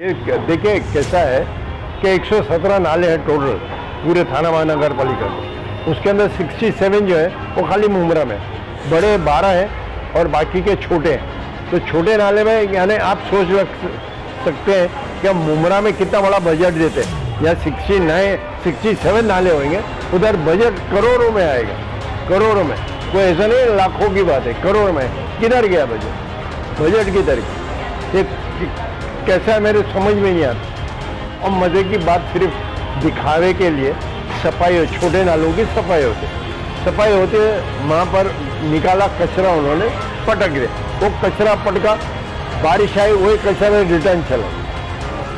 ये देखिए कैसा है कि 117 नाले हैं टोटल पूरे थाना महानगर पालिका में। उसके अंदर 67 जो है वो खाली मुमरा में, बड़े 12 हैं और बाकी के छोटे हैं। तो छोटे नाले में यानी आप सोच सकते हैं कि हम मुमरा में कितना बड़ा बजट देते हैं। या 67 नाले होंगे, उधर बजट करोड़ों में आएगा, करोड़ों में। कोई ऐसा नहीं लाखों की बात है, करोड़ में। किधर गया बजट किधर गया? ये कैसा है मेरे समझ में नहीं आता। और मज़े की बात सिर्फ दिखावे के लिए सफाई, छोटे नालों की सफाई होती है। वहाँ पर निकाला कचरा उन्होंने पटक दिया, वो कचरा पटका, बारिश आई वही कचरा रिटर्न चला,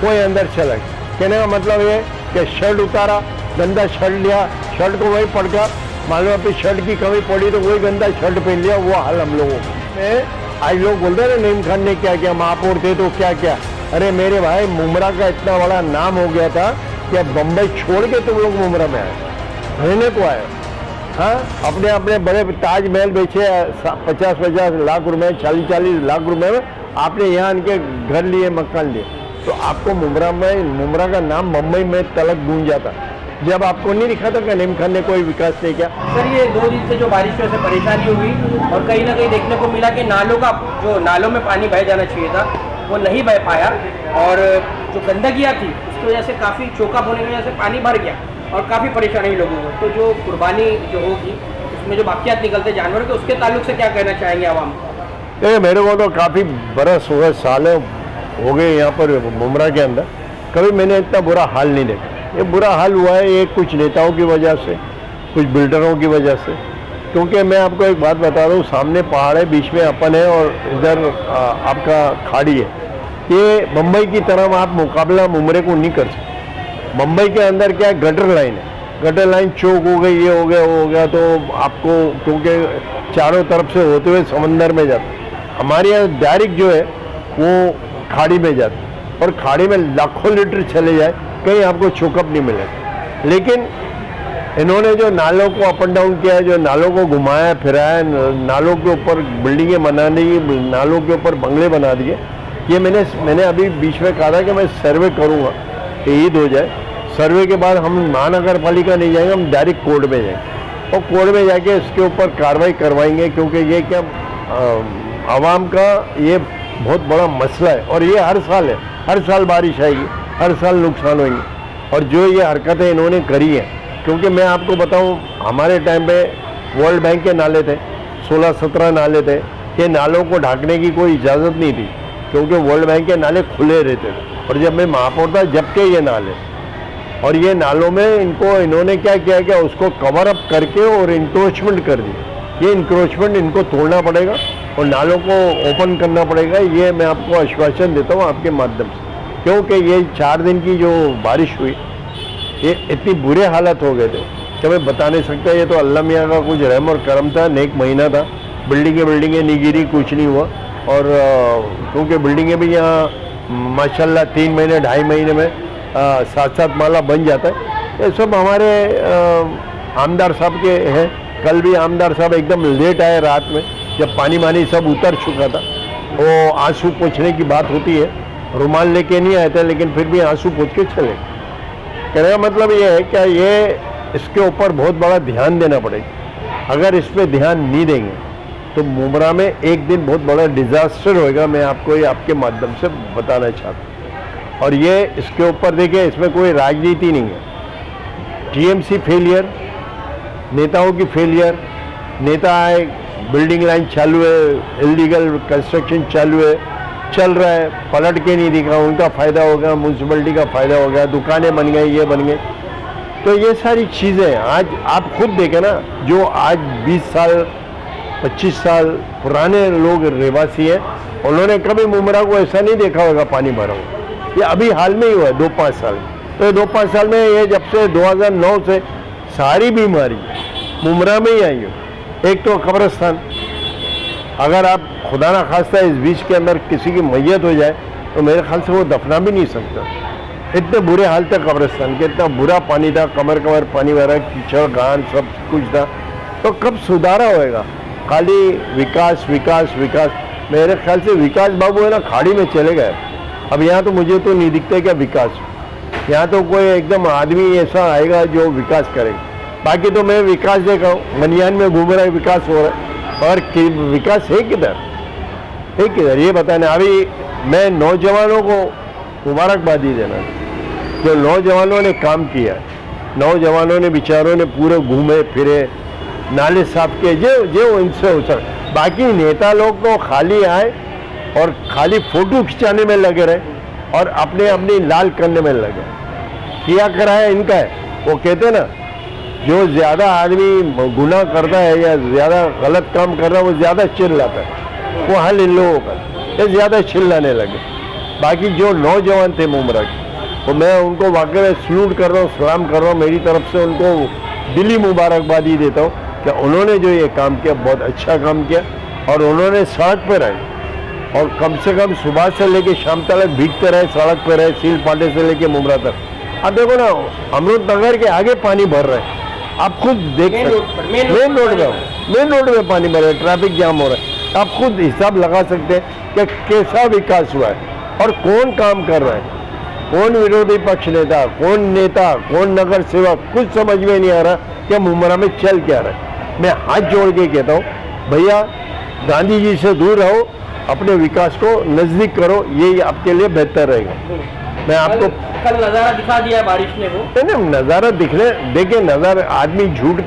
कोई अंदर चला। कहने का मतलब ये कि शर्ट उतारा, गंदा शर्ट लिया, शर्ट को वही पटका, मालूम अपनी शर्ट की कमी पड़ी तो वही गंदा शर्ट पहन लिया। वो हाल हम लोगों में। आज लोग बोलते हैं नईम खान ने क्या किया, महापौर थे तो क्या किया। अरे मेरे भाई, मुमरा का इतना बड़ा नाम हो गया था कि अब बम्बई छोड़ के तुम लोग मुमरा में आए, रहने को आए। हाँ, अपने अपने बड़े ताजमहल बेचे 50-50 लाख रुपए, 40-40 लाख रुपए में। आपने यहाँ इनके घर लिए, मकान लिए, तो आपको मुमरा का नाम बम्बई में तलक गूंज जाता। जब आपको नहीं दिखा था कि नईम खान ने कोई विकास नहीं किया। सर, ये 2 दिन से जो बारिश की वजह से परेशानी हुई और कहीं ना कहीं देखने को मिला कि नालों में पानी बह जाना चाहिए था वो नहीं बह पाया, और जो गंदगियाँ थी उसकी वजह से काफ़ी चौका होने की वजह से पानी भर गया और काफ़ी परेशानी हुई लोगों को। तो जो कुर्बानी जो होगी उसमें जो बाकियात निकलते जानवर के, उसके ताल्लुक से क्या कहना चाहेंगे आवाम को? मेरे को तो काफ़ी बरस हो गए, साल हो गए यहाँ पर मुमरा के अंदर, कभी मैंने इतना बुरा हाल नहीं देखा। ये बुरा हाल हुआ है ये कुछ नेताओं की वजह से, कुछ बिल्डरों की वजह से। क्योंकि मैं आपको एक बात बता रहा हूँ, सामने पहाड़ है, बीच में अपन है और इधर आपका खाड़ी है। ये मुंबई की तरह आप मुकाबला मुमरे को नहीं कर सकते। मुंबई के अंदर क्या है, गटर लाइन है, गटर लाइन चौक हो गई, ये हो गया, वो हो गया, तो आपको क्योंकि चारों तरफ से होते हुए समंदर में जाता। हमारे यहाँ डायरेक्ट जो है वो खाड़ी में जाता, और खाड़ी में लाखों लीटर चले जाए, कहीं आपको चौकअप नहीं मिलेगा। लेकिन इन्होंने जो नालों को अप एंड डाउन किया है, जो नालों को घुमाया फिराया, नालों के ऊपर बिल्डिंगें बना दी, नालों के ऊपर बंगले बना दिए। ये मैंने अभी बीच में कहा था कि मैं सर्वे करूँगा कि ईद हो जाए। सर्वे के बाद हम महानगर पालिका नहीं जाएंगे, हम डायरेक्ट कोर्ट में जाएंगे और कोर्ट में जाके इसके ऊपर कार्रवाई करवाएंगे। क्योंकि ये क्या आवाम का ये बहुत बड़ा मसला है, और ये हर साल है, हर साल बारिश आएगी, हर साल नुकसान होंगे। और जो ये हरकतें इन्होंने करी हैं, क्योंकि मैं आपको बताऊं, हमारे टाइम पे वर्ल्ड बैंक के नाले थे, 16-17 नाले थे। ये नालों को ढांकने की कोई इजाज़त नहीं थी, क्योंकि वर्ल्ड बैंक के नाले खुले रहते थे। और जब मैं महापौर था, जब के ये नाले, और ये नालों में इन्होंने क्या किया कि उसको कवर अप करके और इंक्रोचमेंट कर दी। ये इंक्रोचमेंट इनको तोड़ना पड़ेगा और नालों को ओपन करना पड़ेगा। ये मैं आपको आश्वासन देता हूँ आपके माध्यम से, क्योंकि ये 4 दिन की जो बारिश हुई, ये इतनी बुरे हालत हो गए थे कि मैं बता नहीं सकता। ये तो अल्लाह मियाँ का कुछ रहम और करम था, नेक महीना था। बिल्डिंगें नहीं गिरी, कुछ नहीं हुआ। और क्योंकि बिल्डिंगें भी यहाँ माशाल्लाह 3 महीने 2.5 महीने में 7-7 माला बन जाता है। ये सब हमारे आमदार साहब के हैं। कल भी आमदार साहब एकदम लेट आए रात में, जब पानी सब उतर चुका था। वो आंसू पोंछने की बात होती है, रुमाल लेके नहीं आए थे, लेकिन फिर भी आंसू पोंछ के चले। कहने का मतलब ये है कि ये इसके ऊपर बहुत बड़ा ध्यान देना पड़ेगा। अगर इस पर ध्यान नहीं देंगे तो मुमरा में एक दिन बहुत बड़ा डिजास्टर होएगा। मैं आपको ये आपके माध्यम से बताना चाहता हूँ। और ये इसके ऊपर देखिए, इसमें कोई राजनीति नहीं है। टीएमसी फेलियर, नेताओं की फेलियर। नेता आए, बिल्डिंग लाइन चालू है, इलीगल कंस्ट्रक्शन चालू है, चल रहा है, पलट के नहीं दिखा, उनका फ़ायदा हो गया, म्यूनसिपलिटी का फ़ायदा हो गया, दुकानें बन गई, ये बन गए। तो ये सारी चीज़ें आज आप खुद देखें ना, जो आज 20 साल 25 साल पुराने लोग रहवासी हैं, उन्होंने कभी मुमरा को ऐसा नहीं देखा होगा पानी भरा हुआ। ये अभी हाल में ही हुआ है 2-5 साल। तो 2-5 साल में ये जब से 2009 से सारी बीमारी मुमरा में ही आई हो। एक तो कब्रिस्तान, अगर आप खुदा ना खास्ता इस बीच के अंदर किसी की मैयत हो जाए तो मेरे ख्याल से वो दफना भी नहीं सकता। इतने बुरे हाल थे कब्रिस्तान के, इतना बुरा पानी था, कमर पानी भरा, कीचड़ गान सब कुछ था। तो कब सुधारा होएगा? खाली विकास विकास विकास। मेरे ख्याल से विकास बाबू है ना, खाड़ी में चले गए। अब यहाँ तो मुझे तो नहीं दिखता क्या विकास, यहाँ तो कोई एकदम आदमी ऐसा आएगा जो विकास करेगा। बाकी तो मैं विकास देखा हूँ, मनियान में घूम रहा है, विकास हो रहा है, और विकास है किधर, है किधर ये बताना। अभी मैं नौजवानों को मुबारकबादी देना, जो नौजवानों ने काम किया, नौजवानों ने बेचारों ने पूरे घूमे फिरे, नाले साफ किए, जो इनसे हो सके। बाकी नेता लोग तो खाली आए और खाली फोटो खिंचाने में लगे रहे और अपने अपनी लाल करने में लगे। किया कराया इनका है। वो कहते ना, जो ज़्यादा आदमी गुनाह करता है या ज़्यादा गलत काम कर रहा है वो ज़्यादा चिल्लाता है, वो हाल इन लोगों का, ये ज़्यादा चिल्लाने लगे। बाकी जो नौजवान थे मुमरा के, तो मैं उनको वाकई में सल्यूट कर रहा हूँ, सलाम कर रहा हूँ, मेरी तरफ से उनको दिली मुबारकबादी देता हूँ कि उन्होंने जो ये काम किया बहुत अच्छा काम किया। और उन्होंने सड़क पर रहे और कम से कम सुबह से लेके शाम तक भीगते रहे, सड़क पर रहे, सील पाटे से लेके मुमरा तक। अब देखो ना, अमृत नगर के आगे पानी भर रहे हैं, आप खुद देख सकते, मेन रोड में पानी भर रहा है, ट्रैफिक जाम हो रहा है। आप खुद हिसाब लगा सकते हैं कि कैसा विकास हुआ है और कौन काम कर रहा है, कौन विरोधी पक्ष नेता, कौन नगर सेवक, कुछ समझ में नहीं आ रहा कि मुमरा में चल क्या रहा है। मैं हाथ जोड़ के कहता हूँ, भैया गांधी जी से दूर रहो, अपने विकास को नजदीक करो, ये आपके लिए बेहतर रहेगा। मैं आपको कल नजारा दिखा दिया बारिश ने, वो नहीं नजारा देखे नजारा, आदमी झूठ,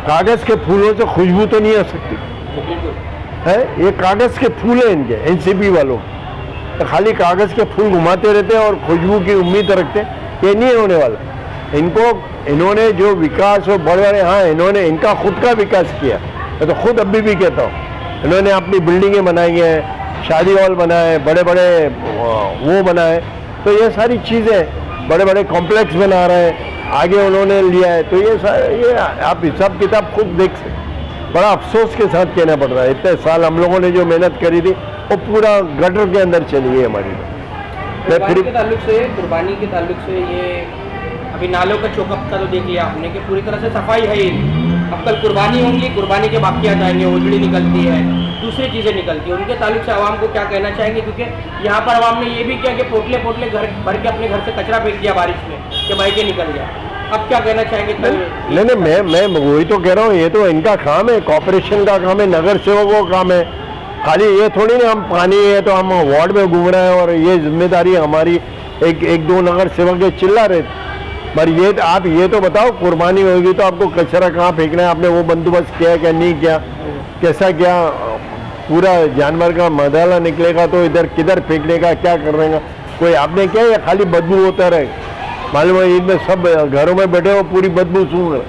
कागज के फूलों से खुशबू तो नहीं आ सकती है। ये कागज के फूल है इनके, एनसीपी वालों तो खाली कागज के फूल घुमाते रहते हैं और खुशबू की उम्मीद रखते हैं, ये नहीं होने वाला। इन्होंने जो विकास और बड़े, हाँ इन्होंने इनका खुद का विकास किया, मैं तो खुद अभी भी कहता हूँ। इन्होंने अपनी बिल्डिंगें बनाई हैं, शादी हॉल बनाए, बड़े बड़े वो बनाए, तो ये सारी चीज़ें, बड़े बड़े कॉम्प्लेक्स बना रहे हैं, आगे उन्होंने लिया है। तो ये आप हिसाब किताब खुद देख सकते। बड़ा अफसोस के साथ कहना पड़ रहा है, इतने साल हम लोगों ने जो मेहनत करी थी वो पूरा गटर के अंदर चली गई हमारी। कुर्बानी के ताल्लुक से ये अभी नालों का चौकअप का तो देख लिया आपने कि पूरी तरह से सफाई है ही। अब कल कुर्बानी होंगी, कुर्बानी के बाकियात आएंगे, उजड़ी निकलती है, दूसरी चीज़ें निकलती हैं, उनके ताल्लुक से आवाम को क्या कहना चाहेंगे? क्योंकि यहाँ पर आवाम ने ये भी किया कि पोटले पोटले घर भर के अपने घर से कचरा फेंक दिया बारिश में कि बाइकें निकल गया। अब क्या कहना चाहेंगे? नहीं, मैं वही तो कह रहा हूँ, ये तो इनका काम है, कॉर्पोरेशन का काम है, नगर सेवकों का काम है। खाली ये थोड़ी ना हम पानी है तो हम वार्ड में घूम रहे हैं और ये जिम्मेदारी हमारी एक दो नगर सेवक के चिल्ला रहे। पर ये आप ये तो बताओ, कुर्बानी होगी तो आपको कचरा कहाँ फेंकना है, आपने वो बंदोबस्त किया क्या नहीं किया, कैसा क्या, पूरा जानवर का मदाला निकलेगा तो इधर किधर फेंकने का, क्या करने का कोई आपने क्या, या खाली बदबू होता रहे। मालूम है इनमें सब घरों में बैठे हो पूरी बदबू सूंघ रहे।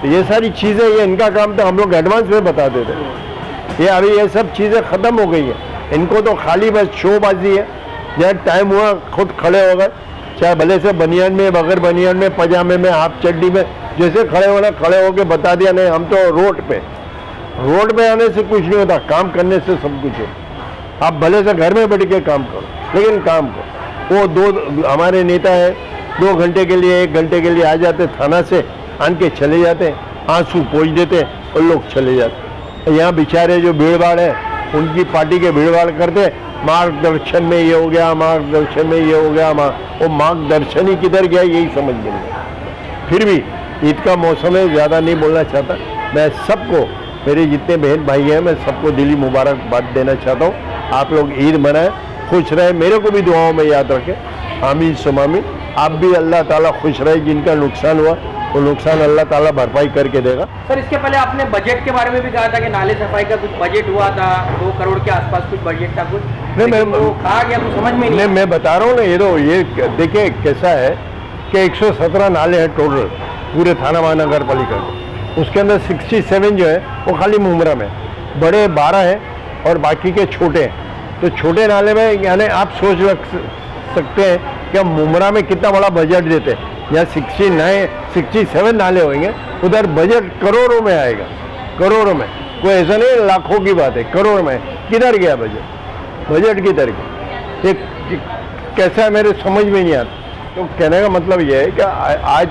तो ये सारी चीज़ें, ये इनका काम तो हम लोग एडवांस में बता देते। ये अभी ये सब चीज़ें ख़त्म हो गई है, इनको तो खाली बस शोबाजी है। जब टाइम हुआ खुद खड़े हो गए, चाहे भले से बनियान में, बगैर बनियान में, पजामे में, हाफ चड्डी में, जैसे खड़े होना, खड़े होके बता दिया नहीं हम तो रोड पे आने से कुछ नहीं होता, काम करने से सब कुछ है। आप भले से घर में बैठ के काम करो, लेकिन काम करो। वो दो हमारे नेता हैं, 2 घंटे के लिए 1 घंटे के लिए आ जाते थाना से, आन के चले जाते, आंसू पोंछ देते और लोग चले जाते। यहाँ बेचारे जो भीड़ भाड़ है, उनकी पार्टी के भीड़ भाड़ करते, मार्गदर्शन में ये हो गया, मार्गदर्शन में ये हो गया, वो मार्गदर्शन ही किधर गया यही समझ में नहीं। फिर भी ईद का मौसम है, ज़्यादा नहीं बोलना चाहता। मैं सबको, मेरे जितने बहन भाई हैं, मैं सबको दिली मुबारकबाद देना चाहता हूँ। आप लोग ईद मनाएं, खुश रहें, मेरे को भी दुआओं में याद रखें। आमीन सुमामीन। आप भी अल्लाह ताला खुश रहे, जिनका नुकसान हुआ वो नुकसान अल्लाह ताला भरपाई करके देगा। सर, इसके पहले आपने बजट के बारे में भी कहा था कि नाले सफाई का कुछ बजट हुआ था, 2 करोड़ के आसपास कुछ बजट था कुछ, नहीं वो कहा गया तो समझ में नहीं। मैं बता रहा हूँ ना, ये देखिए कैसा है कि 117 नाले हैं टोटल पूरे थाना महानगर पालिका में। उसके अंदर 67 जो है वो खाली मुमरा में, बड़े 12 हैं और बाकी के छोटे हैं। तो छोटे नाले में यानी आप सोच रख सकते हैं कि हम मुमरा में कितना बड़ा बजट देते हैं। यहाँ 67 नाले होंगे, उधर बजट करोड़ों में आएगा, करोड़ों में, कोई ऐसा नहीं लाखों की बात है, करोड़ में। किधर गया बजट किधर गया, ये कैसा है मेरे समझ में नहीं आता। तो कहने का मतलब ये है कि आज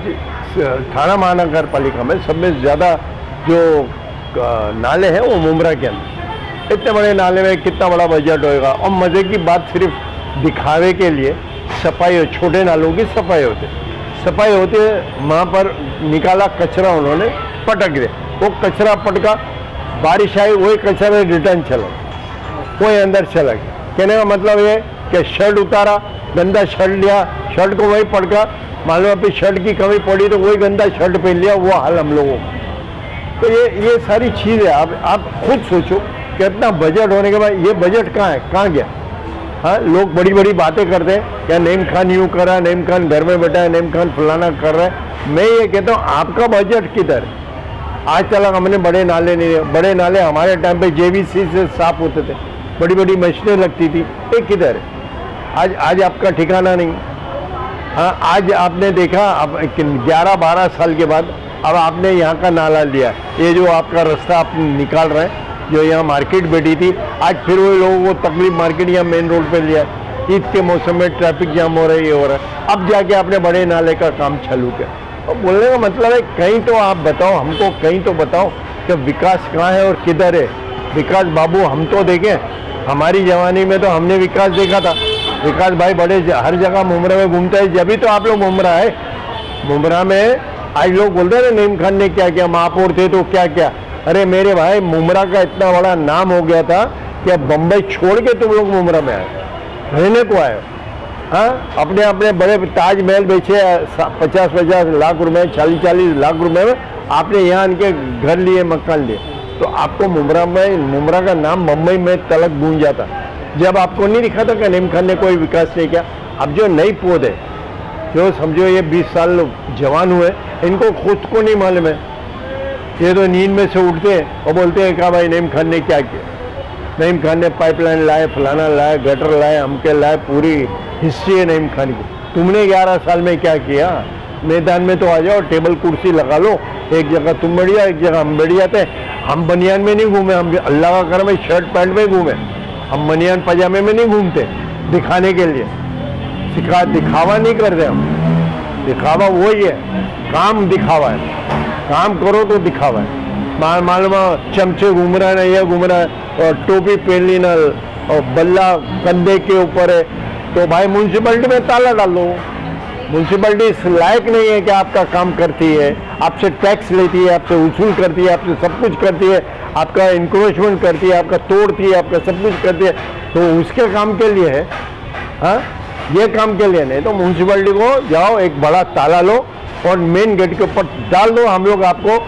थाना महानगर पालिका में सब में ज़्यादा जो नाले हैं वो मुमरा के अंदर। इतने बड़े नाले में कितना बड़ा बजट होएगा। और मज़े की बात सिर्फ दिखावे के लिए सफाई, छोटे नालों की सफाई होते वहाँ पर निकाला कचरा उन्होंने पटक दिया, वो कचरा पटका, बारिश आई वही कचरा रिटर्न चला, कोई अंदर चला गया। कहने का मतलब ये कि शर्ट उतारा, गंदा शर्ट लिया, शर्ट को वही पटका, मालूम अपनी शर्ट की कमी पड़ी तो वही गंदा शर्ट पहन लिया, वो हाल हम लोगों को। तो ये सारी चीज़ है। आप खुद सोचो कि इतना बजट होने के बाद ये बजट कहाँ है, कहाँ गया? हाँ, लोग बड़ी बड़ी बातें करते हैं, क्या नईम खान यूँ करा, नईम खान घर में बैठा है, नईम खान फलाना कर रहा है। मैं ये कहता हूँ आपका बजट किधर है? आज तक हमने बड़े नाले नहीं, बड़े नाले हमारे टाइम पे JVC से साफ होते थे, बड़ी बड़ी मशीनें लगती थी, ये किधर है? आज आपका ठिकाना नहीं। हाँ, आज आपने देखा अब 11-12 साल के बाद अब आपने यहाँ का नाला लिया, ये जो आपका रास्ता आप निकाल रहे हैं, जो यहाँ मार्केट बैठी थी, आज फिर वही लोगों को तकलीफ मार्केट यहाँ मेन रोड पे लिया। ईद के मौसम में ट्रैफिक जाम हो रहा है, ये हो रहा है, अब जाके आपने बड़े नाले का काम चालू किया। तो बोलने का मतलब है कहीं तो आप बताओ हमको, कहीं तो बताओ कि विकास कहाँ है और किधर है। विकास बाबू हम तो देखें, हमारी जवानी में तो हमने विकास देखा था। विकास भाई बड़े हर जगह मुमरा में घूमता है, जब भी तो आप लोग मुमरा है। मुमरा में आज लोग बोलते हैं नईम खान ने क्या किया, महापौर थे तो क्या किया। अरे मेरे भाई, मुमरा का इतना बड़ा नाम हो गया था कि अब बम्बई छोड़ के तुम लोग मुमरा में आए, रहने को आए। हाँ, अपने बड़े ताजमहल बेचे 50-50 लाख रुपए, 40-40 लाख रुपए में आपने यहाँ इनके घर लिए, मकान लिए। तो आपको मुमरा का नाम मुंबई में तलक गूंज जाता। जब आपको नहीं दिखा था कि नईम खान ने कोई विकास नहीं किया। अब जो नई पौधे जो समझो ये 20 साल जवान हुए, इनको खुद को नहीं मालूम है। ये तो नींद में से उठते हैं और बोलते हैं कि भाई नईम खान ने क्या किया। नईम खान ने पाइपलाइन लाए, फलाना लाए, गटर लाए, हमके लाए, पूरी हिस्ट्री है नईम खान की। तुमने 11 साल में क्या किया? मैदान में तो आ जाओ, टेबल कुर्सी लगा लो, एक जगह तुम बढ़िया, एक जगह हम बढ़िया थे। हम बनियान में नहीं घूमे, हम अल्लाह का करम है शर्ट पैंट में घूमे, हम बनियान पजामे में नहीं घूमते दिखाने के लिए। दिखावा नहीं करते हम, दिखावा वही है, काम दिखावा है। काम करो तो दिखावा है। मालूम चमचे घूम रहा है ना, ये घूम रहा है और टोपी पहन ली ना और बल्ला कंधे के ऊपर है, तो भाई म्यूनसिपैलिटी में ताला डाल दो। म्यूनसिपैलिटी इस लायक नहीं है कि आपका काम करती है, आपसे टैक्स लेती है, आपसे वसूल करती है, आपसे सब कुछ करती है, आपका इंक्रोचमेंट करती है, आपका तोड़ती है, आपका सब कुछ करती है। तो उसके काम के लिए है, हाँ, ये काम के लिए नहीं। तो म्यूनसिपैलिटी को जाओ, एक बड़ा ताला लो और मेन गेट के ऊपर डाल दो। हम लोग आपको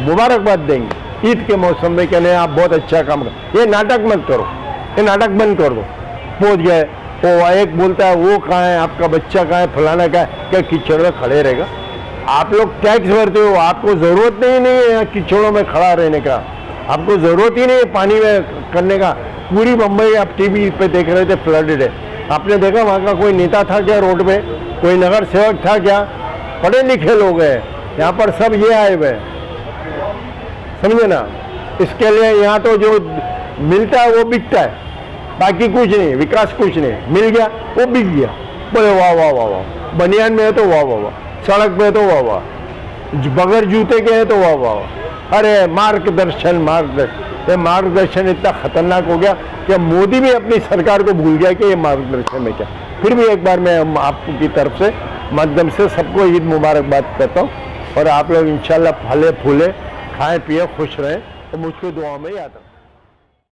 मुबारकबाद देंगे ईद के मौसम में, कहने आप बहुत अच्छा काम कर। ये नाटक मत करो, ये नाटक बंद कर दो। पहुँच गए, वो एक बोलता है वो कहाँ है, आपका बच्चा कहाँ है, फलाना कहाँ है, क्या कीचड़ में खड़े रहेगा? आप लोग टैक्स भरते हो, आपको ज़रूरत नहीं है यहाँ कीचड़ों में खड़ा रहने का, आपको ज़रूरत ही नहीं है पानी में करने का। पूरी मुंबई आप TV पे देख रहे थे फ्लडेड है। आपने देखा वहाँ का कोई नेता था क्या रोड पे? कोई नगर सेवक था क्या? पढ़े लिखे लोग हैं यहाँ पर, सब ये आए हुए, समझे ना। इसके लिए यहाँ तो जो मिलता है वो बिकता है, बाकी कुछ नहीं, विकास कुछ नहीं। मिल गया वो बिक गया, बोले वाह वाह वाह वाह। बनियान में है तो वाह वाह वाह, सड़क पे तो वाह वाह, बगैर जूते के है तो वाह वाह वाह। अरे मार्गदर्शन, ये मार्गदर्शन इतना खतरनाक हो गया कि मोदी भी अपनी सरकार को भूल गया कि ये मार्गदर्शन में क्या। फिर भी एक बार मैं आपकी तरफ से माध्यम से सबको ईद मुबारकबाद करता हूँ, और आप लोग इंशाल्लाह फले फूले, खाएं पिए, खुश रहें, और मुझको दुआ में याद रखें।